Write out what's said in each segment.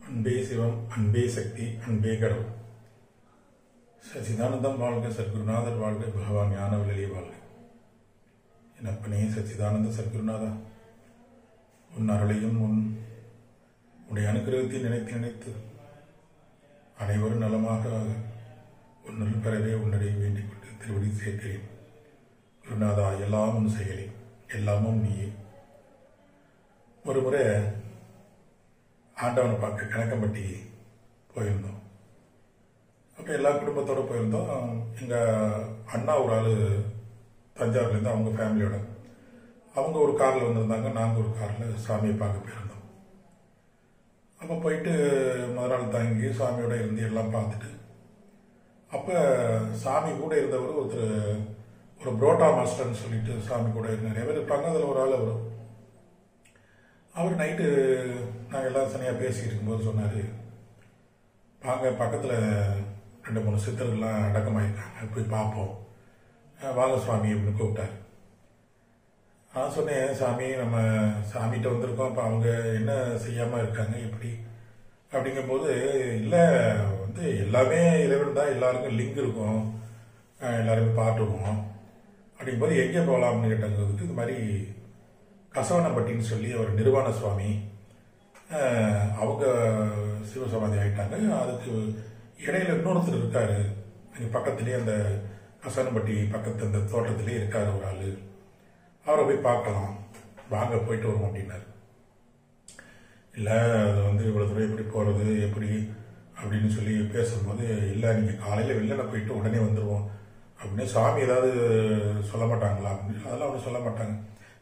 அன்பே சிவம், அன்பே சக்தி, அன்பே கடவுள். சச்சிதானந்தம் வாழ்க, சத்குருநாதர் வாழ்க, பகவான் ஞானவழியே வாழ்க. என் அப்பனே சச்சிதானந்த சத்குருநாதா, உன் அருளையும் உன்னுடைய அனுகிரகத்தை நினைத்து நினைத்து அனைவரும் நலமாக உன்னுள் பெறவே உன்னுடைய வேண்டிக் கொண்டு திருவடி சேர்க்கிறேன். குருநாதா, எல்லாம் உன் செயலே, எல்லாமும் நீயே. ஒரு முறை ஆண்டவனை பார்க்க கணக்கம்பட்டி போயிருந்தோம். அப்போ எல்லா குடும்பத்தோடு போயிருந்தோம். எங்கள் அண்ணா ஒரு ஆள் தஞ்சாவூர்லேருந்து, அவங்க ஃபேமிலியோட அவங்க ஒரு காரில் வந்திருந்தாங்க, நாங்கள் ஒரு காரில் சாமியை பார்க்க போயிருந்தோம். அப்போ போயிட்டு முதல் நாள் தங்கி சாமியோட இருந்து எல்லாம் பார்த்துட்டு, அப்போ சாமி கூட இருந்தவர் ஒரு புரோட்டா மாஸ்டர்னு சொல்லிட்டு சாமி கூட நிறைய பேர் இருப்பாங்க. அதில் ஒரு ஆள் அவர் நைட்டு நாங்கள் எல்லாம் தனியாக பேசிக்கிட்டு இருக்கும்போது சொன்னார், வாங்க பக்கத்தில் 2-3 சித்தர்கள்லாம் அடக்கமாயிருக்காங்க, போய் பார்ப்போம், வாங்க சுவாமி அப்படின்னு கூப்பிட்டார். நான் சொன்னேன், சாமி நம்ம சாமிகிட்ட வந்திருக்கோம், இப்போ அவங்க என்ன செய்யாமல் இருக்காங்க எப்படி அப்படிங்கும்போது, இல்லை எல்லாமே இறைவன் தான், எல்லாருக்கும் லிங்க் இருக்கும், எல்லாருமே பார்த்துருவோம் அப்படிங்கும்போது எங்கே போகலாம்னு கேட்டாங்க. இது மாதிரி கசவனம்பட்டின்னு சொல்லி ஒரு நிர்வாண சுவாமி, அவங்க சிவசமாதி ஆகிட்டாங்க, அதுக்கு இடையில இன்னொருத்தர் இருக்காரு, அங்கே பக்கத்துலேயே அந்த கசவனம்பட்டி பக்கத்து அந்த தோட்டத்திலே இருக்காரு ஒரு ஆள், அவரை போய் பார்க்கலாம், வாங்க போயிட்டு வருவோம் அப்படின்னாரு. இல்லை அது இவ்வளோ தூரம் எப்படி போகிறது எப்படி அப்படின்னு சொல்லி பேசும்போது, இல்லை நீங்கள் காலையில் வெளில போயிட்டு உடனே வந்துடுவோம் அப்படின்னு, சாமி ஏதாவது சொல்ல மாட்டாங்களா அப்படின்னு. அதெல்லாம் ஒன்றும் சொல்ல மாட்டாங்க.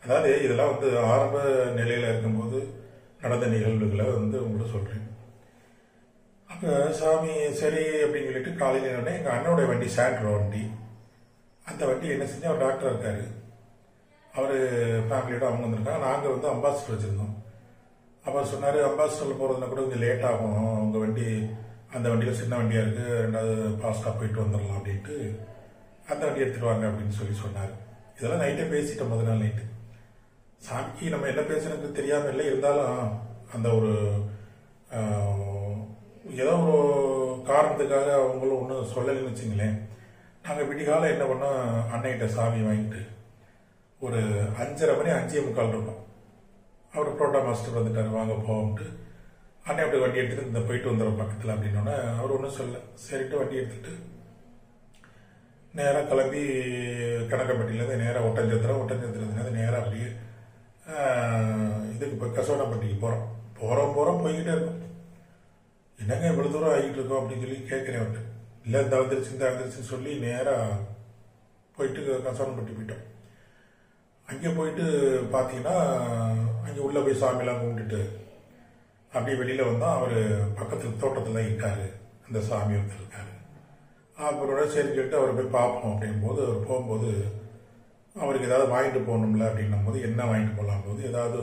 அதாவது இதெல்லாம் ஆரம்ப நிலையில் இருக்கும்போது நடந்த நிகழ்வுகளை உங்களுக்கு சொல்கிறேன். அப்போ சாமி சரி அப்படின்னு சொல்லிட்டு காலையில் என்னன்னா, எங்கள் அண்ணனுடைய வண்டி சாண்ட்ரோ வண்டி, அந்த வண்டி என்ன செஞ்சு அவர் டாக்டர் இருக்கார், அவர் ஃபேமிலியோட அவங்க வந்திருக்காங்க. நாங்கள் அம்பாசிடர் வச்சுருந்தோம். அப்போ சொன்னார், அம்பாசிடரில் போகிறதுனா கூட கொஞ்சம் லேட் ஆகும், உங்கள் வண்டி அந்த வண்டியில் சின்ன வண்டியாக இருக்குது, 2வது ஃபாஸ்ட்டாக போயிட்டு வந்துடலாம் அப்படின்ட்டு அந்த வண்டி எடுத்துகிட்டு வாங்க அப்படின்னு சொல்லி சொன்னார். இதெல்லாம் நைட்டே பேசிட்டோம், முதல் நாள் நைட்டு. சாமிக்கு நம்ம என்ன பேசுறதுக்கு தெரியாமல் இல்லை, இருந்தாலும் அந்த ஒரு ஏதோ ஒரு காரணத்துக்காக அவங்களும் ஒன்றும் சொல்லலைன்னு வச்சுங்களேன். நாங்கள் விடிகாலம் என்ன பண்ணோம், அன்னைகிட்ட சாமி வாங்கிட்டு ஒரு 5:30 மணி 5:45 இருக்கும், அவர் புரோட்டா மாஸ்டர் வந்துட்டார், வாங்க போவோம்ட்டு. அன்னை அப்படி வண்டி எடுத்துகிட்டு இந்த போயிட்டு வந்துடும் பக்கத்தில் அப்படின்னோடனே அவர் ஒன்றும் சொல்ல, சரிட்டு வண்டி எடுத்துகிட்டு நேராக கிளம்பி கணக்கம்பட்டியிலேருந்து நேராக ஒட்டஞ்சத்திரத்துலேருந்து நேராக அப்படியே இதுக்கு இப்போ கசவனம்பட்டிக்கு போகிறோம் போய்கிட்டே இருக்கும். என்னங்க இவ்வளோ தூரம் ஆகிட்டு இருக்கோம் அப்படின்னு சொல்லி கேட்குறேன் அவர்கிட்ட. இல்லை இந்த வந்துருச்சுன்னு சொல்லி நேராக போயிட்டு கசவனம்பட்டி போயிட்டோம். அங்கே போயிட்டு பார்த்தீங்கன்னா, அங்கே உள்ளே போய் சாமியெல்லாம் கும்பிட்டுட்டு அப்படியே வெளியில் வந்தால் அவர் பக்கத்தில் தோட்டத்தில் இருக்கார், அந்த சாமி இருக்காரு. அவரோட சரி சொல்லிட்டு அவரை போய் பார்ப்போம் அப்படிங்கும்போது, அவர் போகும்போது அவருக்கு ஏதாவது வாங்கிட்டு போகணும்ல அப்படின்னும் போது, என்ன வாங்கிட்டு போகலாம் போது, ஏதாவது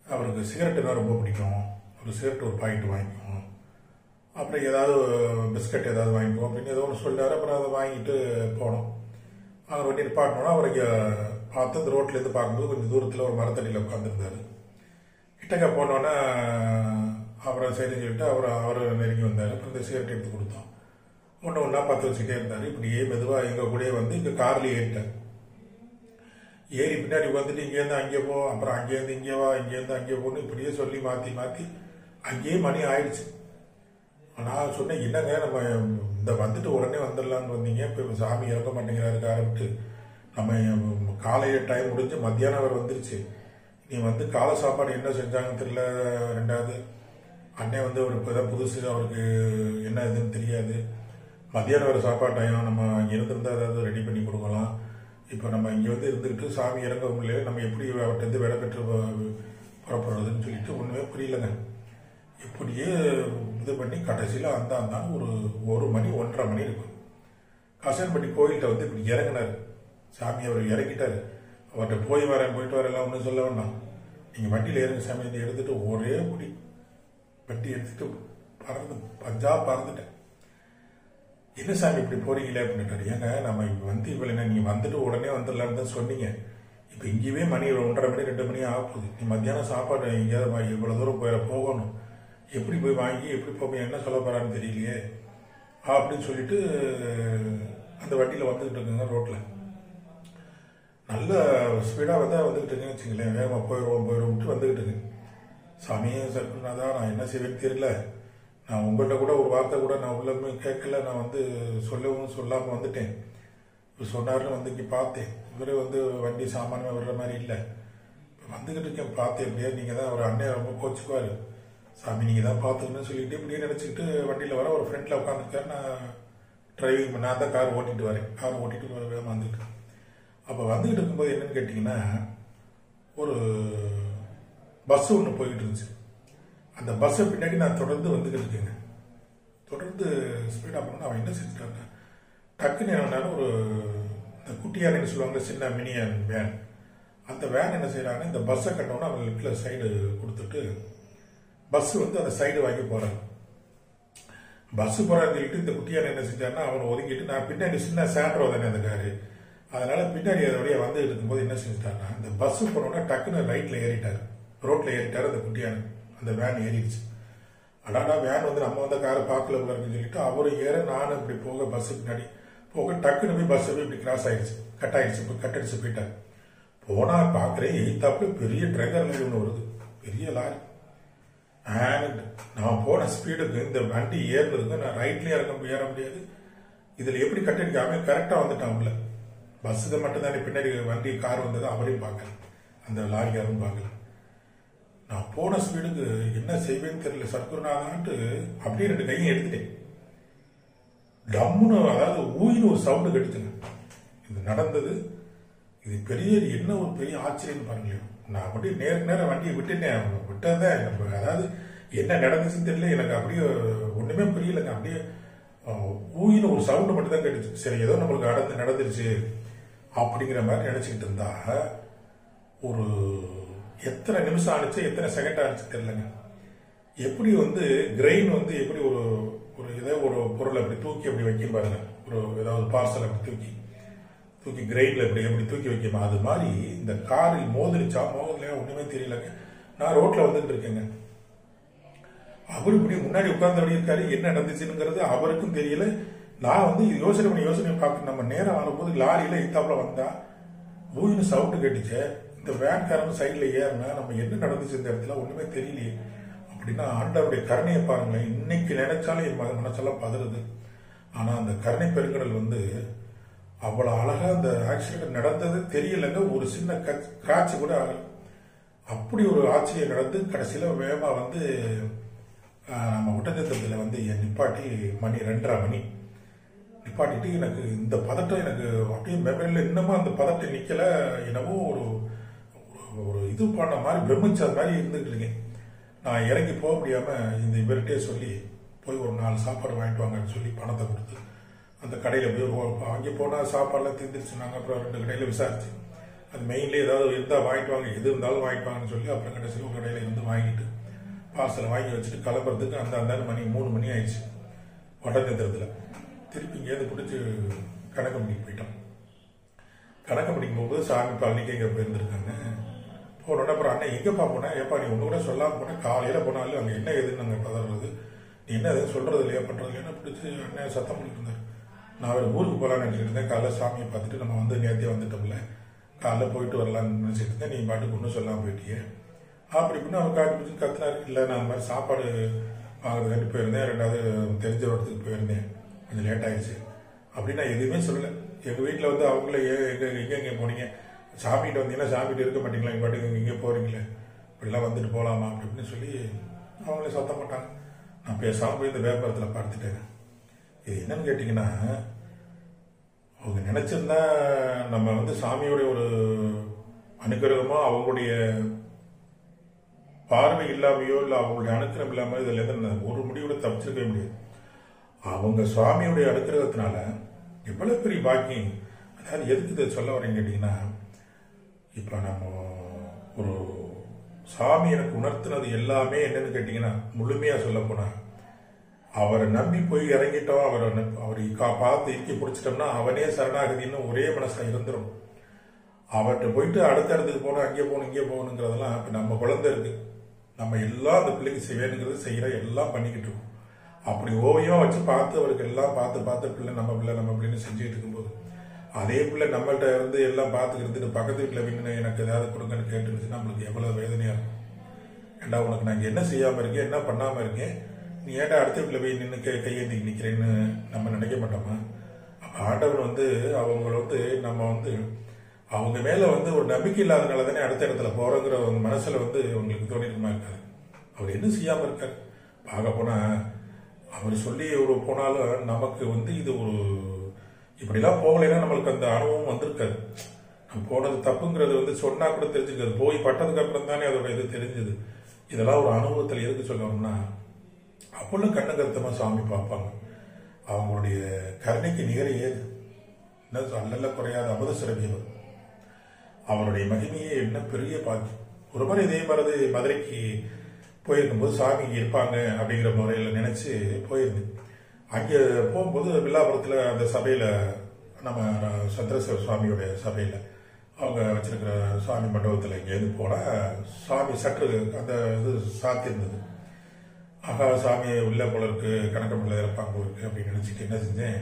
அவருக்கு சிகரெட்டுனா ரொம்ப பிடிக்கும், ஒரு சிகரெட் ஒரு பாக்கெட் வாங்கிக்குவோம், அப்புறம் ஏதாவது பிஸ்கட் ஏதாவது வாங்கிக்குவோம் அப்படின்னு ஏதோ ஒன்று சொல்லிட்டாரு. அப்புறம் அதை வாங்கிட்டு போனோம். அவர் வண்டி நிப்பாட்டினோன்னா அவருக்கு பார்த்து அந்த ரோட்லேருந்து பார்க்கும்போது கொஞ்சம் தூரத்தில் ஒரு மரத்தடியில் உட்காந்துருந்தாரு. கிட்டக்க போனோன்னே அப்புறம் சரின்னு சொல்லிட்டு அவர் நெருங்கி வந்தார். அப்புறம் இந்த சிகரெட் எடுத்து கொடுத்தோம். ஒன்றா பற்ற வச்சுட்டே இருந்தார். இப்படியே மெதுவாக எங்கள் கூடயே இங்கே கார்லேயே ஏறிட்டார். ஏறி பின்னாடி வந்துட்டு இங்கேருந்து அங்கே போ, அப்புறம் அங்கேருந்து இங்கே வா, இங்கேருந்து அங்கே போன்னு இப்படியே சொல்லி மாற்றி அங்கேயே மணி ஆயிடுச்சு. நான் சொன்னேன், என்னங்க நம்ம இந்த வந்துட்டு உடனே வந்துடலான்னு வந்தீங்க, இப்போ சாமி இறக்க மாட்டேங்கிறாருக்கு ஆரம்பிட்டு, நம்ம காலையில் டைம் முடிஞ்சு மத்தியானம் அவர் வந்துருச்சு, நீ காலை சாப்பாடு என்ன செஞ்சாங்கன்னு தெரியல. 2வது அண்ணன் அவர் இப்போ தான் புதுசு, அவருக்கு என்ன இதுன்னு தெரியாது. மத்தியானம் ஒரு சாப்பாடு டைம், நம்ம அங்கே இருந்திருந்தால் ஏதாவது ரெடி பண்ணி கொடுக்கலாம். இப்போ நம்ம இங்கே இருந்துக்கிட்டு சாமி இறங்க முடியல, நம்ம எப்படி அவர்கிட்ட விட பெற்று புறப்படுறதுன்னு சொல்லிட்டு ஒன்றுமே புரியலைங்க. இப்படியே இது பண்ணி கடைசியில் அந்த ஒரு 1 மணி 1:30 மணி இருக்கும். கசன்பட்டி கோயில்கிட்ட இப்படி இறங்கினார் சாமி. அவர் இறங்கிட்டார். அவர்கிட்ட போயிட்டு வரலாம் ஒன்றும் சொல்ல வேண்டாம், நீங்கள் வண்டியில் இறங்க சாமி எடுத்துட்டு ஒரே முடி வண்டி எடுத்துட்டு பறந்துட்டேன். என்ன சாமி இப்படி போறீங்களே அப்படின்ட்டாரு. ஏங்க நம்ம இவ்வளோ நீங்கள் வந்துட்டு உடனே வந்துடலான்னு தான் சொன்னீங்க, இப்போ இங்கேயே மணி 1:30 மணி 2 மணி ஆகுது, நீ மத்தியானம் சாப்பாடு எங்கேயாவது இவ்வளோ தூரம் போகணும், எப்படி போய் வாங்கி எப்படி போய் என்ன சொல்ல போகிறான்னு தெரியலையே அப்படின்னு சொல்லிட்டு அந்த வண்டியில் வந்துக்கிட்டு இருக்குங்க. ரோட்டில் நல்ல ஸ்பீடாக வந்துக்கிட்டு இருக்குன்னு வச்சுங்களேன். வேகமாக போயிடுவோம்ட்டு வந்துக்கிட்டு இருக்கு. சாமியே சர்க்குனாதான் நான் என்ன செய்வேன்னு தெரியல. நான் உங்கள்கிட்ட கூட ஒரு வார்த்தை கூட நான் உள்ளமே கேட்கல. நான் சொல்லவும் சொல்லாமல் வந்துட்டேன். இவர் சொன்னார்னு இங்கே பார்த்தேன். இவர் வண்டி சாமானியமாக விடுற மாதிரி இல்லை. இப்போ வந்துக்கிட்டு இருக்கேன் பார்த்தேன். எப்படியா நீங்கள் தான் ஒரு அண்ணன் ரொம்ப கோச்சுக்குவார். சாமி நீங்கள் தான் பார்த்துக்கணும்னு சொல்லிட்டு இப்படியே நினச்சிக்கிட்டு வண்டியில் வர ஒரு ஃப்ரெண்டில் உட்காந்துருக்காரு. நான் தான் கார் ஓட்டிகிட்டு வரேன். கார் ஓட்டிகிட்டு வேகமாக வந்துக்கிட்டு. அப்போ வந்துக்கிட்டு இருக்கும்போது என்னன்னு கேட்டிங்கன்னா, ஒரு பஸ் ஒன்று போய்கிட்டு இருந்துச்சு. அந்த பஸ்ஸை பின்னாடி நான் தொடர்ந்து வந்துக்கிட்டு இருக்கேங்க. தொடர்ந்து ஸ்பீடாக போனோம்னா அவன் என்ன செஞ்சுட்டாங்க, டக்குன்னு என்னன்னாலும் ஒரு இந்த குட்டியானு சொல்லுவாங்க, சின்ன மினி வேன். அந்த வேன் என்ன செய்யறாங்க, இந்த பஸ்ஸை கட்டணும்னா அவன் லெஃப்டில் சைடு கொடுத்துட்டு பஸ் அந்த சைடு வாங்கி போறாங்க. பஸ் போறான்னு சொல்லிட்டு இந்த குட்டியான என்ன செஞ்சாருன்னா அவனை ஒதுக்கிட்டு, நான் பின்னாடி சின்ன சேட்ரோ தானே அந்த காரு, அதனால பின்னாடி அதோடய வந்துட்டு இருக்கும்போது என்ன செஞ்சுட்டாருன்னா இந்த பஸ் போனோன்னா டக்குன்னு ரைட்ல ஏறிட்டாரு, ரோட்ல ஏறிட்டாரு. அந்த குட்டியான அந்த வேன் ஏறிடுச்சு. அடாடா வேன் நம்ம காரை பார்க்கல போல இருக்குன்னு சொல்லிட்டு அவரும் ஏற, நானும் இப்படி போக பஸ் பின்னாடி போக டக்குன்னு போய் பஸ் இப்படி கிராஸ் ஆயிடுச்சு, கட்டடிச்சு போயிட்டாரு. போனா பாக்குறேன் எய்தாப்புல பெரிய ட்ரெய்லர் லாரி ஒன்று வருது, பெரிய லாரி. நான் போன ஸ்பீடுக்கு இந்த வண்டி ஏறினதுக்கு நான் ரைட்லயே ஏற முடியாது. இதுல எப்படி கட்டடிக்காம கரெக்டா வந்துட்டான் உள்ள. பஸ்ஸுக்கு மட்டும்தானே பின்னாடி வண்டி கார் வந்தது, அவரையும் பார்க்கல, அந்த லாரிக்காரும் பார்க்கல. நான் போன ஸ்பீடுக்கு என்ன செய்வேன்னு தெரியல. சத்குருநாதான்ட்டு அப்படியே 2 கையும் எடுத்துட்டேன். டம்முன்னு, அதாவது ஊயின்னு ஒரு சவுண்டு கெடுத்துங்க. இது நடந்தது. இது என்ன ஒரு பெரிய ஆச்சரியம் பாருங்களேன். நான் அப்படியே நேரம் வண்டியை விட்டுட்டேன். விட்டதான் அதாவது என்ன நடந்துச்சுன்னு தெரியல. எனக்கு அப்படியே ஒண்ணுமே புரியலைங்க. அப்படியே ஊயின்னு ஒரு சவுண்டு மட்டும் தான் கேட்டுச்சு. சரி ஏதோ நம்மளுக்கு நடந்துருச்சு அப்படிங்கிற மாதிரி நினைச்சுக்கிட்டு இருந்தா, ஒரு எத்தனை நிமிஷம் ஆனிச்சு, எத்தனை செகண்ட் ஆனிச்சு தெரியலங்க. எப்படி கிரெயின் எப்படி ஒரு ஏதோ ஒரு பொருளை அப்படி தூக்கி அப்படி வைக்கும் பாருங்க, ஒரு ஏதாவது பார்சல் அப்படி தூக்கி கிரெயின்ல எப்படி தூக்கி வைக்குமா, அது மாதிரி இந்த காரில் மோதிருச்சா மோதலையா ஒண்ணுமே தெரியலங்க. நான் ரோட்ல வந்துட்டு இருக்கேங்க. அவரு இப்படி முன்னாடி உட்கார்ந்து இருக்காரு. என்ன நடந்துச்சுங்கிறது அவருக்கும் தெரியல. நான் யோசனை பண்ணி பார்க்க, நம்ம நேரம் வரும்போது லாரியில இத்தாப்புல வந்தா ஊயின்னு சவுண்டு கேட்டுச்சு. இந்த வேன்காரங்க சைட்ல ஏறினா நம்ம என்ன நடந்துச்சு இந்த இடத்துல ஒண்ணுமே தெரியலையே அப்படின்னா, ஆண்டவருடைய கருணையை பாருங்களேன். இன்னைக்கு நினைச்சாலும் என் மனசெல்லாம் பதறுது. ஆனா அந்த கருணை பெருங்கடல் அவ்வளவு அழகா அந்த ஆக்சிடென்ட் நடந்தது தெரியலங்க. ஒரு சின்ன கிராட்ச் கூட ஆகல. அப்படி ஒரு ஆச்சரியம் நடந்து கடைசியில வேகமா நம்ம ஒட்டஞ்சத்திரத்துல என் நிப்பாட்டி மணி 2:30 மணி நிப்பாட்டிட்டு, எனக்கு இந்த பதட்டம் எனக்கு அப்படியே மெமரியில இன்னமும் அந்த பதட்டம் நிக்கல. என்னவோ ஒரு இது பண்ண மாதிரி பிரமிச்ச மாதிரி இருந்துகிட்டு இருக்கேன். நான் இறங்கி போக முடியாம இந்த இவர்கிட்டே சொல்லி போய் ஒரு 4 சாப்பாடு வாங்கிட்டு வாங்கன்னு சொல்லி பணத்தை கொடுத்து அந்த கடையில போய் அங்கே போனா சாப்பாடுலாம் தீர்ந்துருச்சுனாங்க. அப்புறம் 2 கடையில விசாரிச்சு அது மெயின்ல ஏதாவது இருந்தா வாங்கிட்டு வாங்க, எது இருந்தாலும் வாங்கிட்டு வாங்கன்னு சொல்லி அப்புறம் கடைசியில் ஒரு கடையில வாங்கிட்டு பார்சலை வாங்கி வச்சுட்டு கிளம்புறதுக்கு அந்த மணி 3 மணி ஆயிடுச்சு. ஒட்டஞ்சத்திரத்துல திருப்பி இங்கேருந்து பிடிச்சி கணக்கம்படிக்கு போயிட்டோம். கணக்கம்படிக்கு போகும்போது சாமி பழனிக்கு இங்கே போயிருந்துருக்காங்க. போனோட அப்புறம் அண்ணன் எங்கப்பா போனேன், ஏப்பா நீ ஒன்று கூட சொல்லாமல் போனேன், காலையில போனாலும் அங்கே என்ன எதுன்னு நாங்கள் பதறது, நீ என்ன எதுவும் சொல்றது இல்லையா பண்றது இல்லையா பிடிச்சி அண்ணன் சத்தம் பண்ணிட்டு இருந்தார். நான் அவர் ஊருக்கு போகலான்னு நினைச்சிட்டு இருந்தேன். காலைல சாமியை பார்த்துட்டு நம்ம நேரத்தையே வந்துட்டோம்ல, காலைல போயிட்டு வரலான்னு நினைச்சிட்டு இருந்தேன். நீ பாட்டுக்கு ஒன்றும் சொல்லாமல் போயிட்டியே அப்படி இப்படின்னு அவர் காட்டி பிடிச்சி கத்துனாரு. இல்லை நான் அந்த மாதிரி சாப்பாடு வாங்குறதுக்காண்டி போயிருந்தேன், 2வது தெரிஞ்ச இடத்துக்கு போயிருந்தேன், கொஞ்சம் லேட் ஆயிடுச்சு அப்படின்னு நான் எதுவுமே சொல்லலை. எங்கள் வீட்டில் அவங்கள எங்கே போனீங்க, சாமிகிட்ட வந்தீங்கன்னா சாமிகிட்ட இருக்க மாட்டீங்களா, எங்கள் பாட்டுக்கு இங்கே போறீங்களே, இப்படிலாம் வந்துட்டு போகலாமா அப்படின்னு சொல்லி அவங்களே சத்தம் போட்டாங்க. நான் பேசாமல் போய் இந்த வியாபாரத்தில் பார்த்துட்டேன். இது என்னன்னு கேட்டிங்கன்னா, அவங்க நினைச்சிருந்தா நம்ம சாமியோடைய ஒரு அனுக்கிரகமோ அவங்களுடைய பார்வை இல்லாமையோ இல்லை அவங்களுடைய அனுக்கிரகம் இல்லாமல் இதுல இருந்து ஒரு முடிவோட தப்பிச்சிருக்கவே முடியாது. அவங்க சுவாமியுடைய அனுக்கிரகத்தினால எவ்வளவு பெரிய பாக்கியம். அதாவது எதுக்கு இதை சொல்ல வரேன்னு கேட்டீங்கன்னா, இப்ப நம்ம ஒரு சாமி எனக்கு உணர்த்தினது எல்லாமே என்னன்னு கேட்டீங்கன்னா, முழுமையா சொல்ல போனா அவரை நம்பி போய் இறங்கிட்டோம், அவரை பார்த்து இறுக்கி பிடிச்சிட்டோம்னா அவனே சரணாகதின்னு ஒரே மனசா இருந்துடும். அவர்கிட்ட போயிட்டு அடுத்த இடத்துக்கு போகணும், அங்கே போகணும் இங்கே போகணுங்கிறதெல்லாம் இப்ப நம்ம குழந்தை இருக்கு, நம்ம எல்லாம் அந்த பிள்ளைக்கு செய்வேனுங்கிறது செய்கிற எல்லாம் பண்ணிக்கிட்டு இருக்கோம். அப்படி ஓவியமாக வச்சு பார்த்து அவருக்கு எல்லாம் பார்த்து பிள்ளை நம்ம பிள்ளைன்னு செஞ்சுக்கிட்டு இருக்கும்போது அதே பிள்ளை நம்மள்கிட்ட இருந்து எல்லாம் பார்த்துக்கிட்டு பக்கத்து வீட்டில் வீணு எனக்கு ஏதாவது கொடுங்கன்னு கேட்டுருந்துச்சுன்னா நம்மளுக்கு எவ்வளோ வேதனையாக இருக்கும். ஏண்டா உனக்கு நாங்கள் என்ன செய்யாமல் இருக்கேன், என்ன பண்ணாமல் இருக்கேன், நீ ஏன்டா அடுத்த வீட்டில் போய் நின்று கையேந்தி நிற்கிறேன்னு நம்ம நினைக்க மாட்டோமா? அப்போ ஆண்டவன் அவங்கள நம்ம அவங்க மேலே ஒரு நம்பிக்கை இல்லாதனால தானே அடுத்த இடத்துல போகிறோங்கிற மனசில் அவங்களுக்கு தோணிருக்குமா இருக்காது. அவர் என்ன செய்யாமல் இருக்கார் பார்க்க போனால் அவர் சொல்லி போனாலும் நமக்கு இது இப்படிலாம் போகலைன்னா நம்மளுக்கு அந்த அனுபவம் வந்திருக்காது. நம்ம போனது தப்புங்கிறது சொன்னா கூட தெரிஞ்சுக்காது. போய் பட்டதுக்கு அப்புறம் தானே அதோட இது தெரிஞ்சது. இதெல்லாம் ஒரு அனுபவத்தில் எதுக்கு சொல்லணும்னா அப்பெல்லாம் கண்ணு கருத்தமா சாமி பார்ப்பாங்க. அவங்களுடைய கருணைக்கு நிகர ஏது அல்ல குறையாத அமுத சிறப்பியவர். அவருடைய மகிமையே என்ன பெரிய பாக்கியம். ஒரு முறை இதே மாதிரி மதுரைக்கு போயிருக்கும்போது சாமி இருப்பாங்க அப்படிங்கிற முறையில் நினைச்சு போயிருந்தேன். அங்கே போகும்போது வில்லாபுரத்தில் அந்த சபையில் நம்ம சந்திரசேகர சுவாமியோடைய சபையில் அவங்க வச்சிருக்கிற சுவாமி மண்டபத்தில் இங்கேருந்து போனால் சாமி சற்று அந்த இது சாத்தியிருந்தது. ஆகா சாமி உள்ள போல இருக்கு, கணக்கமில்ல இறப்பாங்க இருக்கு அப்படின்னு நினச்சிட்டு என்ன செஞ்சேன்,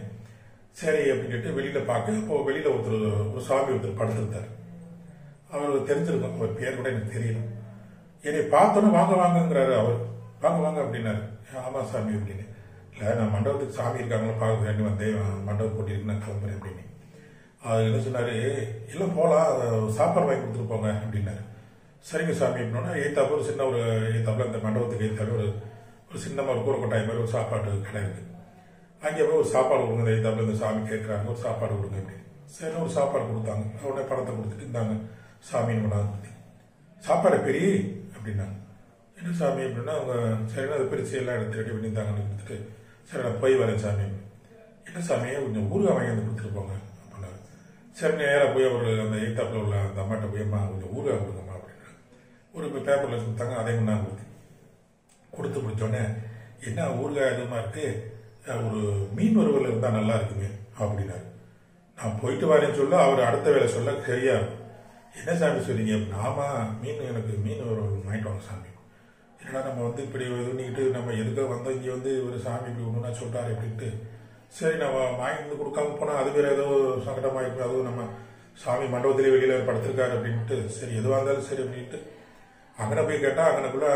சரி அப்படின்ட்டு வெளியில் பார்க்க அப்போ வெளியில் ஒரு சாமி படுத்திருந்தார். அவருக்கு தெரிஞ்சிருக்கும், அவர் பேர் கூட எனக்கு தெரியல. என்னை பார்த்தோன்னே வாங்கங்கிறாரு. அவர் வாங்க அப்படின்னாரு. ஆமாம் சாமி அப்படின்னு. இல்லை நான் மண்டபத்துக்கு சாமி இருக்காங்களா பார்க்க வேண்டி வந்தேன், மண்டபம் போட்டிருக்கு நான் கிளம்புறேன் அப்படின்னு. அவர் என்ன சொன்னார், இல்லை போகலாம் சாப்பாடு வாங்கி கொடுத்துருப்போங்க அப்படின்னாரு. சரிங்க சாமி அப்படின்னா எய்த்தாப்புல ஒரு எய்த்தாப்புல அந்த மண்டபத்துக்கு எய்த்தாப்புல ஒரு சின்னமாக ஒரு கூறக்கொட்டாய் மாதிரி ஒரு சாப்பாடு கடை இருக்குது. அங்கே போய் ஒரு சாப்பாடு கொடுங்க, எய்த்தாப்புல இந்த சாமி கேட்குறாங்க, ஒரு சாப்பாடு கொடுங்க அப்படின்னு. சரி ஒரு சாப்பாடு கொடுத்தாங்க. உடனே பணத்தை கொடுத்துட்டு இருந்தாங்க சாமின்னு கொண்டாந்து கொடுத்தீங்க. சாப்பாடு பெரிய அப்படின்னாங்க. என்ன சாமி அப்படின்னா அவங்க சரினா அதை பிரித்து எல்லாம் எடுத்து ரெடி பண்ணியிருந்தாங்கன்னு கொடுத்துட்டு சரி நான் போய் வரேன் சாமி. என்ன சாமியை கொஞ்சம் ஊறுகாய் வாங்கி வந்து கொடுத்துட்டு போங்க அப்படின்னாரு. சரி நேராக போய் அவர் அந்த எய்த்தாப்பில் உள்ள அந்த அம்மாட்ட போய்மா கொஞ்சம் ஊறுகாய் கொடுங்கம்மா அப்படின்னா ஒரு பேப்பரில் கொடுத்தாங்க. அதே முன்னா கொடுத்து முடிச்சோடனே என்ன ஊறுகாய் எதுவுமா இருக்கு, ஒரு மீன் வறுவல் இருந்தால் நல்லா இருக்குமே அப்படின்னாரு. நான் போயிட்டு வரேன்னு சொல்ல அவர் அடுத்த வேலை சொல்ல சரியா இருக்கும். என்ன சாமி சொல்றீங்க அப்படின்னா, ஆமா எனக்கு மீன் வறுவல் வாங்கிட்டு வாங்க சாமி. ஏன்னா நம்ம இப்படி இது பண்ணிக்கிட்டு நம்ம எதுக்க வந்தோம் இங்கே ஒரு சாமி இப்படி ஒன்றுனா சொல்கிறாரு அப்படின்ட்டு சரி நம்ம வாங்கி கொடுக்காம போனால் அது வேறு ஏதோ சங்கடமாக இருக்கும். அதுவும் நம்ம சாமி மண்டபத்திலே வெளியில் படுத்திருக்காரு அப்படின்ட்டு சரி எதுவாக இருந்தாலும் சரி அப்படின்ட்டு அங்கே போய் கேட்டால் அங்கனக்குள்ள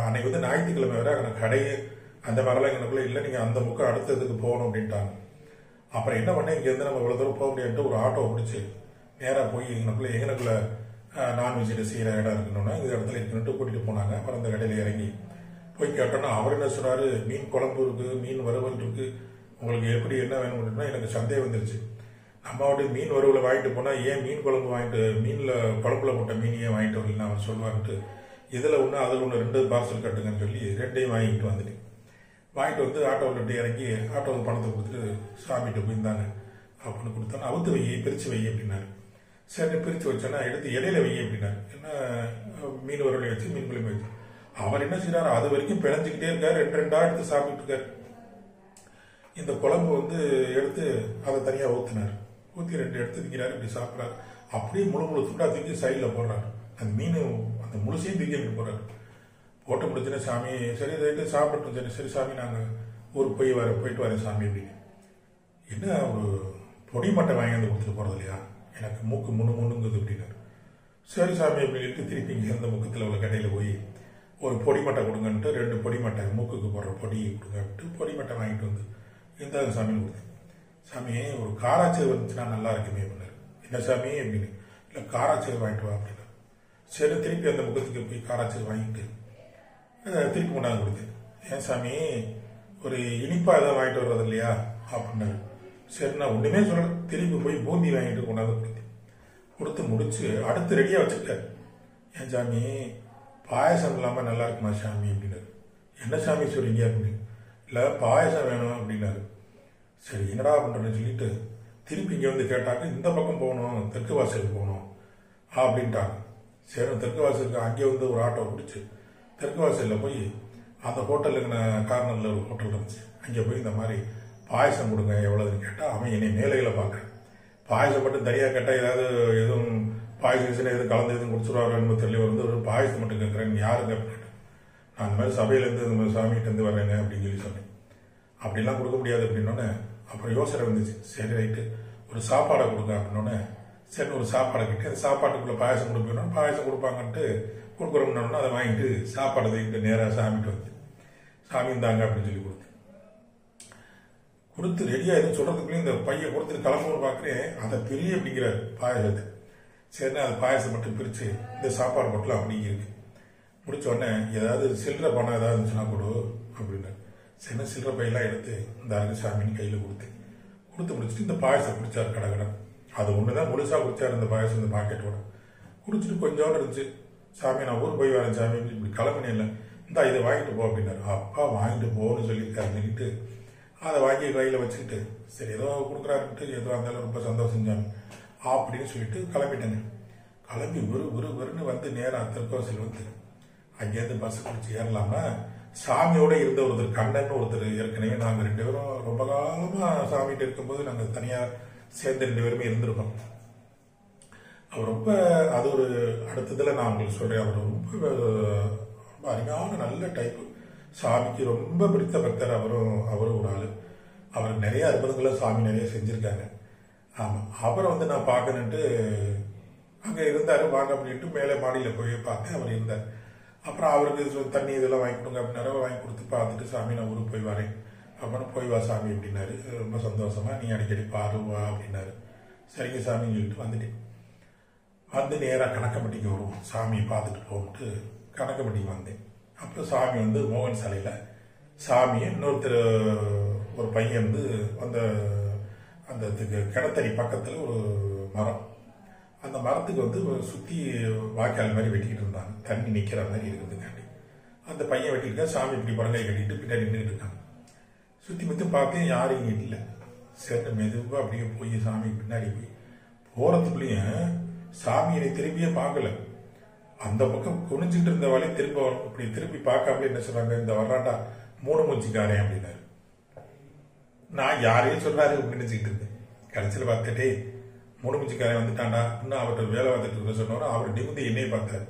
அன்னைக்கு ஞாயிற்றுக்கிழமை வேறு அங்கே கடையே அந்த மாதிரிலாம் எங்கனக்குள்ள இல்லை, நீங்கள் அந்த முக்கம் அடுத்ததுக்கு போகணும் அப்படின்ட்டாங்க. அப்புறம் என்ன பண்ணேன், இங்கேருந்து நம்ம இவ்வளோ தூரம் போக முடியாதுன்ட்டு ஒரு ஆட்டோ பிடிச்சி நேராக போய் எங்கனக்குள்ள நான்வெஜ்ஜில் செய்கிற இடம் இருக்கணும்னா இந்த இடத்துல இருக்குன்ட்டு கூட்டிகிட்டு போனாங்க. அப்புறம் அந்த கடையில் இறங்கி போய் கேட்டோன்னா அவர் என்ன சொன்னார், மீன் குழம்பு இருக்குது, மீன் வறுவல் இருக்குது, உங்களுக்கு எப்படி என்ன வேணும் அப்படின்னா எனக்கு சந்தேகம் வந்துருச்சு. நம்ம மீன் வறுவலை வாங்கிட்டு போனால் ஏன் மீன் குழம்பு வாங்கிட்டு மீனில் குழம்புல போட்ட மீன் ஏன் வாங்கிட்டு வரலன்னு அவர் சொல்லுவார்ட்டு இதில் ஒன்று அதில் ஒன்று 2 பார்சல் கட்டுங்கன்னு சொல்லி 2ஐயும் வாங்கிட்டு வந்துட்டேன். வாங்கிட்டு ஆட்டோவில் இறங்கி ஆட்டோவில் பணத்தை கொடுத்துட்டு சாமிகிட்ட போயிருந்தாங்க அப்படின்னு கொடுத்தாங்க. அவுத்து வை பிரித்து வை அப்படின்னாரு. சரி பிரித்து வச்சோன்னா எடுத்து இடையில வை அப்படின்னாரு. என்ன மீன் வறுவலை வச்சு மீன் குழம்பு வச்சு அவர் என்ன செய்யறாரு, அது வரைக்கும் பிணைஞ்சிக்கிட்டே இருக்காரு. 2 எடுத்து சாப்பிட்டு இருக்காரு. இந்த குழம்பு எடுத்து அதை தனியாக ஊற்றினார். ஊற்றி 2 எடுத்து திங்கிறாரு. இப்படி சாப்பிட்றாரு. அப்படியே முழு துண்டா தூக்கி சைடில் போடுறாரு. அந்த மீன் அந்த முழுசையும் தூக்கி அப்படி போடுறாரு. போட்டு முடிச்சுன்னா சாமி சரி ரைட்டு சாப்பிட்டு சரி சாமி நாங்கள் ஊருக்கு போயிட்டு வரேன் சாமி அப்படின்னு. என்ன ஒரு பொடி மட்டை வாங்கி வந்து கொடுத்துட்டு போகிறது இல்லையா, எனக்கு மூக்கு முன்னுங்குது அப்படின்னாரு. சரி சாமி அப்படின்ட்டு திருப்பி இங்கே இருந்த முக்கத்தில் உள்ள கடையில் போய் ஒரு பொடி மட்டை கொடுங்கன்ட்டு 2 பொடி மட்டை மூக்குக்கு போடுற பொடி கொடுங்கன்ட்டு பொடி மட்டை வாங்கிட்டு வந்து இந்த சாமின்னு கொடுத்தேன். சாமி ஒரு காராச்சேர் வந்துச்சுன்னா நல்லா இருக்குமே அப்படின்னாரு. என்ன சாமி அப்படின்னு. இல்லை காராச்சேர் வாங்கிட்டு வா அப்படின்னா. சரி திருப்பி அந்த முகத்துக்கு போய் காராச்சேர் வாங்கிட்டு திருப்பி கொண்டாந்து கொடுத்தேன். ஏன் சாமி ஒரு இனிப்பா எதாவது வாங்கிட்டு வர்றது இல்லையா அப்படின்னாரு. சரி நான் ஒன்றுமே சொல்ல திருப்பி போய் பூந்தி வாங்கிட்டு கொண்டாந்து கொடுத்தேன். கொடுத்து முடிச்சு அடுத்து ரெடியாக வச்சுருக்காரு. ஏன் சாமி பாயசம் இல்லாமல் நல்லா இருக்குமா சாமி அப்படின்னாரு. என்ன சாமி சொல்றீங்க அப்படின்னு. இல்லை பாயசம் வேணும் அப்படின்னாரு. சரி என்னடா பண்ணுறேன்னு சொல்லிட்டு திருப்பி இங்கே கேட்டாங்க. இந்த பக்கம் போகணும், தெற்கு வாசலுக்கு போகணும் அப்படின்ட்டாங்க. சரி தெற்கு வாசலுக்கு அங்கே ஒரு ஆட்டோ பிடிச்சி தெற்கு வாசலில் போய் அந்த ஹோட்டலுக்கு கார்னரில் ஒரு ஹோட்டல் இருந்துச்சு. அங்கே போய் இந்த மாதிரி பாயசம் கொடுங்க எவ்வளோதுன்னு கேட்டால் அவன் என்னை மேலைகளை பார்க்குறேன். பாயசம் மட்டும் தனியாக கேட்டால் ஏதாவது எதுவும் பாயசம் எதுவும் கலந்து எதுவும் குடிச்சுருவாருன்னு தெரியல. ஒரு பாயசம் மட்டும் கேட்குறேன் யாருங்க அப்படின்னு. நான் அந்த மாதிரி சபையிலேருந்து இந்த மாதிரி சாமிகிட்டேருந்து வர்றேங்க அப்படின்னு சொல்லி சொன்னேன். அப்படிலாம் கொடுக்க முடியாது அப்படின்னோடனே அப்புறம் யோசனை வந்துச்சு. சரி ரைட்டு, ஒரு சாப்பாடை கொடுங்க அப்படின்னோடனே சரி ஒரு சாப்பாடை கிட்ட அந்த சாப்பாட்டுக்குள்ளே பாயசம் கொடுக்கணும், பாயசம் கொடுப்பாங்கன்ட்டு கொடுக்குறோம்னோடனே அதை வாங்கிட்டு சாப்பாடை தூக்கிட்டு நேராக சாமிகிட்ட வந்து சாமி இருந்தாங்க அப்படின்னு சொல்லி கொடுத்து ரெடியாக எதுவும் சொல்கிறதுக்குள்ளேயும் இந்த பையை கொடுத்துட்டு கிளம்புன்னு பார்க்குறேன். அதை பெரிய அப்படிங்கிறார் பாயசத்தை. சரின்னா அது பாயசம் மட்டும் பிரித்து இந்த சாப்பாடு போட்டலாம் அப்படி இருக்கு. முடிச்ச உடனே ஏதாவது சில்லறை பணம் ஏதாவது இருந்துச்சுன்னா கொடு அப்படின்னாரு. சின்ன சில்லறை பையெல்லாம் எடுத்து இந்த அருக்கு சாமின்னு கையில் கொடுத்து முடிச்சுட்டு இந்த பாயசம் குடிச்சார் கடகடன். அது ஒன்று தான் முழுசாக குடிச்சார் இந்த பாயசம் இந்த பாக்கெட்டோட. குடிச்சிட்டு கொஞ்சோண்டு இருந்துச்சு. சாமி நான் ஊருக்கு போய் வரேன் சாமி இப்படி கிளம்பினே இல்லை, இந்தா இதை வாங்கிட்டு போ அப்படின்னாரு. அப்பா வாங்கிட்டு போன்னு சொல்லிட்டு அதை வாங்கி கையில் வச்சுக்கிட்டு சரி ஏதோ கொடுக்குறாருன்ட்டு எதுவாக இருந்தாலும் ரொம்ப சந்தோஷம் சாமி அப்படின்னு சொல்லிட்டு கிளம்பிட்டேங்க. கிளம்பி வெறுன்னு வந்து நேராக திருக்கோசில் வந்து அங்கேருந்து பஸ் பிடிச்சி ஏறலாமா. சாமியோட இருந்த ஒருத்தர் கண்ணன் ஒருத்தர், ஏற்கனவே நாங்கள் 2 பேரும் ரொம்ப காலமாக சாமிகிட்ட இருக்கும்போது நாங்கள் தனியாக சேர்ந்து 2 பேருமே இருந்திருக்கோம். அவர் ரொம்ப அது ஒரு அடுத்ததில் நான் உங்களுக்கு சொல்கிறேன். அவர் ரொம்ப அருமையான நல்ல டைப்பு. சாமிக்கு ரொம்ப பிடித்த பக்தர். அவரும் ஒரு ஆள். அவர் நிறைய அற்புதங்களை சாமி நிறைய செஞ்சுருக்காங்க. ஆமாம், அவரை வந்து நான் பார்க்கணுன்ட்டு அங்கே இருந்தார். வாங்க அப்படின்ட்டு மேலே மாடியில் போய் பார்த்தேன். அவர் இருந்தார். அப்புறம் அவருக்கு தண்ணி இதெல்லாம் வாங்கி கொடுங்க அப்படின்னாரு. வாங்கி கொடுத்து பார்த்துட்டு சாமி நான் ஊருக்கு போய் வரேன் அப்புறம் போய் வா சாமி அப்படின்னாரு. ரொம்ப சந்தோஷமா நீ அடிக்கடி பாருவா அப்படின்னாரு. சரிங்க சாமின்னு சொல்லிட்டு வந்துட்டேன். வந்து நேராக கணக்கம்பட்டிக்கு வருவோம், சாமியை பார்த்துட்டு போகும்ட்டு கணக்கம்பட்டிக்கு வந்தேன். அப்புறம் சாமி வந்து மோகன் சாலையில் சாமியை இன்னொருத்தர் ஒரு பையன் வந்து அந்த கிணத்தடி பக்கத்தில் ஒரு மரம், அந்த மரத்துக்கு வந்து சுற்றி வாய்க்கால் மாதிரி வெட்டிக்கிட்டு இருந்தாங்க, தண்ணி நிற்கிற மாதிரி இருக்கிறதுக்காண்டி. அந்த பையன் வெட்டிக்கிட்டா சாமி இப்படி படங்கை கட்டிட்டு பின்னாடி நின்றுட்டு இருக்காங்க. சுற்றி முற்றும் பார்த்தேன், யாரும் இங்கே இல்லை. சரி மெதுவாக அப்படியே போய் சாமி பின்னாடி போய் போகிறதுக்குள்ளேயும் சாமியை திரும்பியே பார்க்கல. அந்த பக்கம் குனிஞ்சிட்டு இருந்த வரையும் திரும்பி பார்க்காமலே என்ன சொல்றாங்க, இந்த வர்றாண்டா 3 மூஞ்சிக்காரன் அப்படின்னாரு. நான் யாரையும் சொல்றாரு அப்படின்னு நினைச்சுக்கிட்டு இருந்தேன். கடைசியில் பார்த்துட்டே 3 மூஞ்சிக்காரன் வந்துட்டாண்டா இன்னும் அவர்கிட்ட வேலை பார்த்துட்டு இருக்க சொன்னோன்னா அவர் நிமிந்து என்னையே பார்த்தாரு.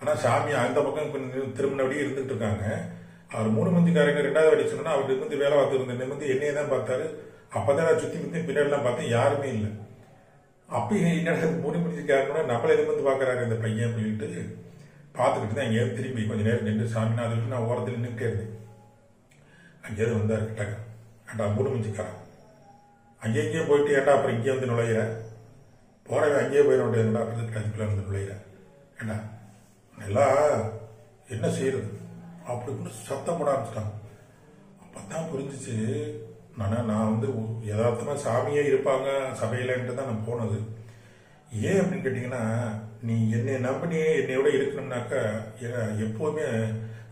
ஆனால் சாமி அந்த பக்கம் திரும்பினபடியே இருந்துட்டு இருக்காங்க. அவர் 3 மூஞ்சிக்காரங்க 2வது அடி சொன்னா அவர் நிமிந்து வேலை பார்த்துருந்த நிமிந்து என்னையே தான் பார்த்தாரு. அப்பதான் நான் சுற்றி முத்தி பின்னாடிலாம் பார்த்தேன், யாருமே இல்லை. அப்போ என்னடா 3 மூஞ்சிக்காரங்க நம்மள எது வந்து பார்க்குறாரு இந்த பையன் அப்படின்ட்டு பார்த்துக்கிட்டு தான் எங்கேயாவது திரும்பி கொஞ்சம் நேரம் நின்று சாமி நான் அதுக்கு நான் ஓரத்தில் நின்றுட்டே இருந்தேன். அங்கேயாவது வந்தார் கிட்டக்க, ஏண்டா 3 மூஞ்சிக்காரன் அங்கேயே போயிட்டு ஏண்டா அப்புறம் இங்கே வந்து நுழையிற, போறவன் அங்கேயே போயிட ஏண்டா அப்புறம் அதுக்குள்ள வந்து நுழையிற, ஏண்டா எல்லாம் என்ன செய்யறது அப்படின்னு சத்தம் போட ஆரம்பிச்சிட்டாங்க. அப்பதான் புரிஞ்சிச்சு, நான் வந்து யதார்த்தமாக சாமியே இருப்பாங்க சபையிலன்ட்டு தான் நான் போனது. ஏன் அப்படின்னு கேட்டிங்கன்னா, நீ என்னை நம்பினியே என்னையோட இருக்கணும்னாக்கா எப்போவுமே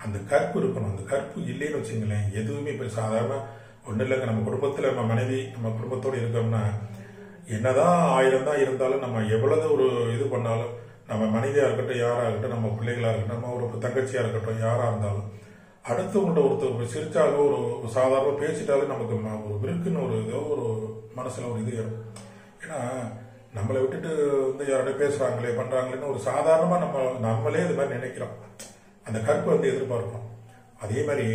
அந்த கற்பு இருக்கணும். அந்த கற்பு இல்லைன்னு வச்சுங்களேன், எதுவுமே இப்போ சாதாரண ஒன்றும் இல்லைங்க. நம்ம குடும்பத்தில் நம்ம மனைவி நம்ம குடும்பத்தோடு இருக்கோம்னா என்னதான் 1000 தான் இருந்தாலும் நம்ம எவ்வளவு ஒரு இது பண்ணாலும் நம்ம மனைவியாக இருக்கட்டும், யாராக இருக்கட்டும், நம்ம பிள்ளைகளாக இருக்கட்டும், நம்ம ஒரு தங்கச்சியாக இருக்கட்டும், யாராக இருந்தாலும் அடுத்தவங்கள்ட்ட ஒருத்தர் சிரிச்சாலோ ஒரு சாதாரண பேசிட்டாலும் நமக்கு ஒரு விருக்குன்னு ஒரு ஏதோ ஒரு மனசுல ஒரு இது ஏறும். ஏன்னா நம்மளை விட்டுட்டு வந்து யாரோட பேசுறாங்களே பண்றாங்களேன்னு ஒரு சாதாரணமா நம்மளே இது மாதிரி நினைக்கிறோம். அந்த கற்பை வந்து எதிர்பார்க்கிறோம். அதே மாதிரி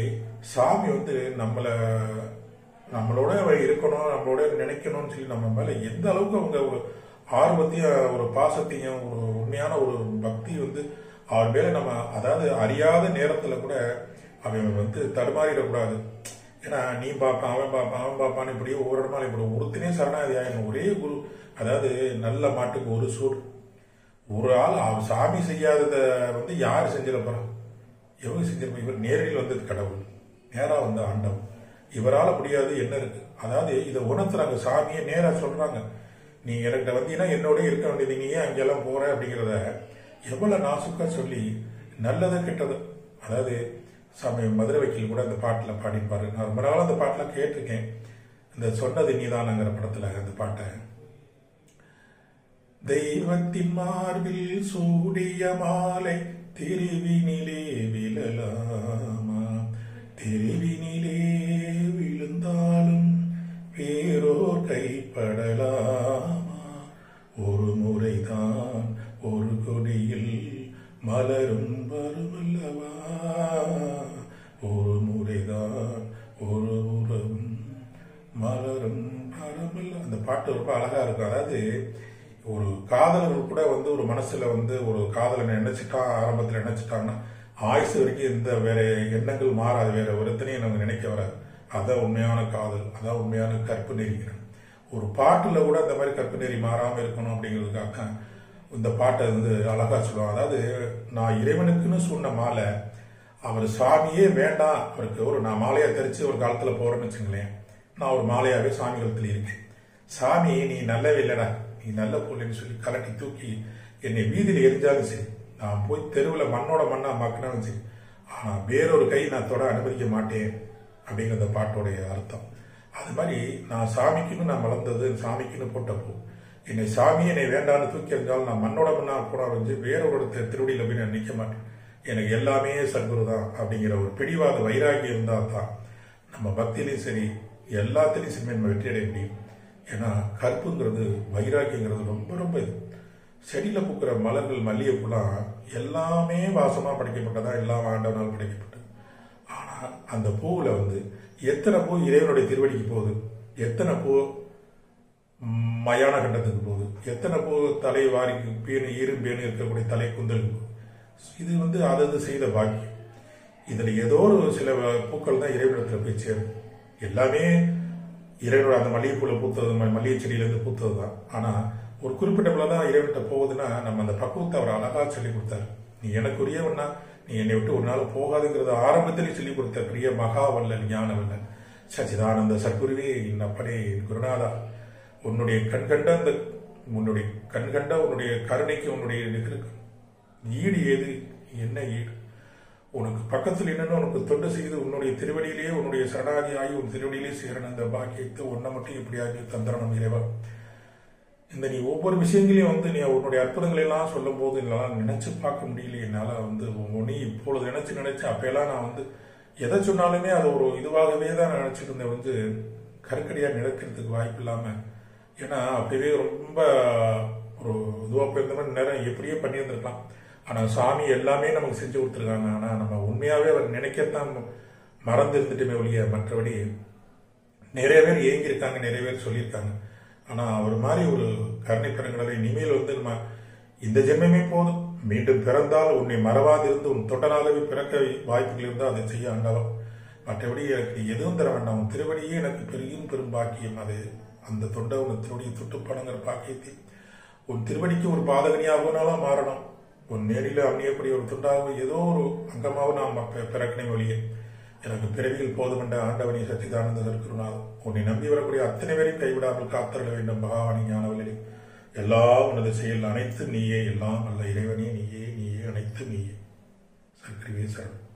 சாமி வந்து நம்மளோட இருக்கணும், நம்மளோட நினைக்கணும்னு சொல்லி நம்ம மேல எந்த அளவுக்கு அவங்க ஒரு ஆர்வத்தையும் ஒரு பாசத்தையும் ஒரு உண்மையான ஒரு பக்தி வந்து அவர் மேல நம்ம அதாவது அறியாத நேரத்துல கூட அவன் வந்து தடுமாறிடக்கூடாது. ஏன்னா நீ பார்ப்பான் அவன் பார்ப்பான்னு இப்படியே ஒவ்வொரு இடமா இப்படி ஒருத்தனே சரணாதி ஆகணும். ஒரே குரு, அதாவது நல்ல மாட்டுக்கு ஒரு சூடு. ஒரு ஆள் சாமி செய்யாததை வந்து யார் செஞ்சிடப்போறான், எவங்க செஞ்சிருப்போம். இவர் நேரில் வந்தது கடவுள், நேரா வந்த ஆண்டவன், இவரால் முடியாது என்ன இருக்கு. அதாவது இதை உணர்த்துறாங்க, சாமியை நேரா சொல்றாங்க. நீ என்கிட்ட வந்தீங்கன்னா என்னோட இருக்க வேண்டியது, நீ ஏன் அங்கெல்லாம் போற அப்படிங்கிறத எவ்வளவு நாசுக்கா சொல்லி நல்லது கெட்டது. அதாவது சாமி மதுரை வக்கீல் கூட அந்த பாட்டில் பாடிப்பாரு. நான் ரொம்ப நாள் அந்த பாட்டில் கேட்டிருக்கேன். இந்த சொன்னது நீதானங்கிற படத்துல அந்த பாட்டை, தெய்வத்தின் மார்பில் சூடிய மாலை திருவினிலே விழலாமா, திருவினிலே விழுந்தாலும் வேறோர் கைப்படலாமா, ஒரு முறைதான் ஒரு கொடியில் மலரும் வருமல்லவா பாட்டு ரொம்ப அழகா இருக்கும். அதாவது ஒரு காதலர்கள் கூட வந்து ஒரு மனசுல வந்து ஒரு காதலனை ஆரம்பத்தில் நினைச்சிட்டாங்கன்னா ஆயுசு வரைக்கும் இந்த வேற எண்ணங்கள் மாறாது, வேற ஒருத்தனையும் நம்ம நினைக்க வராது. அதான் உண்மையான காதல், அதான் உண்மையான கற்பு நெறிக்கிறேன். ஒரு பாட்டுல கூட அந்த மாதிரி கற்பு நெறி மாறாம இருக்கணும் அப்படிங்கிறதுக்காக இந்த பாட்டை வந்து அழகா சொல்லுவாங்க. அதாவது நான் இறைவனுக்குன்னு சொன்ன மாலை, அவர் சாமியே வேண்டாம், அவருக்கு நான் மாலையா தெரிச்சு ஒரு காலத்துல போறேன்னு வச்சுங்களேன், நான் ஒரு மாலையாவே சாமி கழுத்துல இருக்கேன். சாமி நீ நல்லவே இல்லடா, நீ நல்ல பொருள்னு சொல்லி கலட்டி தூக்கி என்னை வீதியில் எரிஞ்சாலும் சரி, நான் போய் தெருவில் மண்ணோட மண்ணா மக்கினாலும் சரி, ஆனா வேறொரு கை நான் தொட அனுமதிக்க மாட்டேன் அப்படிங்கிற அந்த பாட்டோடைய அர்த்தம். அது மாதிரி நான் சாமிக்குன்னு நான் வளர்ந்தது, சாமிக்குன்னு போட்டப்போ என்னை சாமியை என்னை வேண்டான்னு தூக்கி எறிஞ்சாலும் நான் மண்ணோட மண்ணா கூட வந்து வேறொரு திருவடியில போய் நான் நிற்க மாட்டேன். எனக்கு எல்லாமே சத்குரு தான் அப்படிங்கிற ஒரு பிடிவாத வைராகி இருந்தால் தான் நம்ம பக்தியிலையும் சரி எல்லாத்திலையும் சரி நம்ம வெற்றி அடைய முடியும். ஏன்னா கற்புங்கிறது வைராக்கியங்கிறது ரொம்ப ரொம்ப இது. செடியில பூக்கிற மலர்கள் மல்லிகைப்பூலாம் எல்லாமே வாசமா படைக்கப்பட்டதா, எல்லாம் ஆண்டவனால் படைக்கப்பட்டது. ஆனா அந்த பூவுல வந்து எத்தனை பூ இறைவனுடைய திருவடிக்கு போகுது, எத்தனை பூ மயான கண்டத்துக்கு போகுது, எத்தனை பூ தலை வாரிக்கு பேணு பேணு இருக்கக்கூடிய தலை குந்தலுக்கு போகுது. இது வந்து அதது செய்த பாக்கியம். இதுல ஏதோ ஒரு சில பூக்கள் தான் இறைவனத்துல போய் சேரும். எல்லாமே இறைவனோட அந்த மல்லிகைப்பூல பூத்தது, மல்லிகை செடியிலிருந்து பூத்தது தான். ஆனா ஒரு குறிப்பிட்ட பிள்ளை தான் இறைவன்கிட்ட போகுதுன்னா நம்ம அந்த பக்குவத்தை அவர் அழகா சொல்லி கொடுத்தாரு. நீ எனக்குரியவன்னா நீ என்னை விட்டு ஒரு நாள் போகாதுங்கிறத ஆரம்பத்திலே சொல்லி கொடுத்த பெரிய மகாவல்லன் ஞானவல்லன் சச்சிதானந்த சத்குருவே அப்பனே குருநாதா, உன்னுடைய கண்கண்ட உன்னுடைய கருணைக்கு உன்னுடைய ஈடு ஏது, என்ன ஈடு? உனக்கு பக்கத்தில் என்னன்னு உனக்கு தொண்டு செய்து உன்னுடைய திருவடியிலேயே உன்னுடைய சரணாகி ஆகி உன் திருவடியிலே சேரணும் அந்த பாக்கியத்தை ஒன்றை மட்டும் இப்படியாகி தந்திரணும் இறைவா. இந்த நீ ஒவ்வொரு விஷயங்களையும் வந்து நீ உன்னுடைய அற்புதங்களை எல்லாம் சொல்லும் போது என்னால் நினைச்சு பார்க்க முடியல. என்னால வந்து நீ இப்பொழுது நினைச்சு அப்பெல்லாம் நான் வந்து எதை சொன்னாலுமே அது ஒரு இதுவாகவே தான் நான் நினைச்சிட்டு இருந்தேன், வந்து கருக்கடியா நினைக்கிறதுக்கு வாய்ப்பு இல்லாம. ஏன்னா அப்பவே ரொம்ப ஒரு இதுவா போயிருந்த மாதிரி நேரம் எப்படியே பண்ணியிருந்திருக்கலாம். ஆனா சாமி எல்லாமே நமக்கு செஞ்சு கொடுத்துருக்காங்க. ஆனா நம்ம உண்மையாவே அவர் நினைக்கத்தான் மறந்து இருந்துட்டுமே ஒழிய மற்றபடி நிறைய பேர் ஏங்கியிருக்காங்க, நிறைய பேர் சொல்லியிருக்காங்க. ஆனா அவர் மாதிரி ஒரு கருணை பெருங்கடலை இனிமேல் வந்து நம்ம இந்த ஜென்மமே போதும், மீண்டும் பிறந்தால் உன்னை மறவாது இருந்து உன் தொண்டனாகவே பிறக்க வாய்ப்புகள் இருந்தால் அதை செய்ய ஆண்டாலும். மற்றபடி எனக்கு எதுவும் தர வேண்டாம், உன் திருவடியே எனக்கு பெரும் பாக்கியம். அது அந்த தொண்டை உன் திருவடியை தொட்டுப்பானுங்கிற பாக்கியத்தை உன் திருவடிக்கு ஒரு பாதகனியாகனாலும் மாறணும், உன் நேரில் அமையக்கூடிய ஒரு துண்டாகவும் ஏதோ ஒரு அங்கமாகவும் நாம் பிறக்கணை வழியே. எனக்கு பிறவியில் போதுமென்ற ஆண்டவனி சச்சிதானந்த சத்குருநாதன், உன்னை நம்பி வரக்கூடிய அத்தனை பேரையும் கைவிடாமல் காத்தருள வேண்டும் பகவானி ஞானவல்லி. எல்லாம் உனது செயல் அனைத்து நீயே, எல்லாம் அல்ல இறைவனே நீயே, நீயே அனைத்து நீயே. சத்குருவே சரணம்.